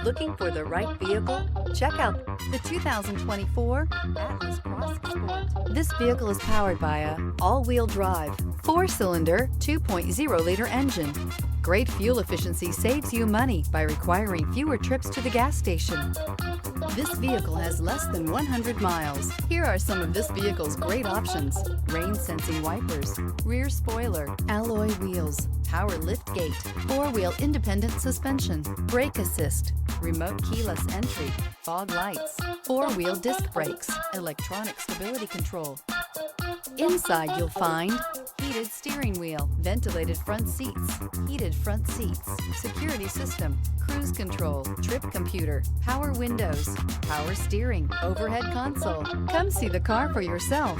Looking for the right vehicle? Check out the 2024 Atlas Cross Sport. This vehicle is powered by a all-wheel drive, 4-cylinder, 2.0-liter engine. Great fuel efficiency saves you money by requiring fewer trips to the gas station. This vehicle has less than 100 miles. Here are some of this vehicle's great options: rain-sensing wipers, rear spoiler, alloy wheels, power liftgate, 4-wheel independent suspension, brake assist, remote keyless entry, fog lights, 4-wheel disc brakes, electronic stability control. Inside you'll find heated steering wheel, ventilated front seats, heated front seats, security system, cruise control, trip computer, power windows, power steering, overhead console. Come see the car for yourself.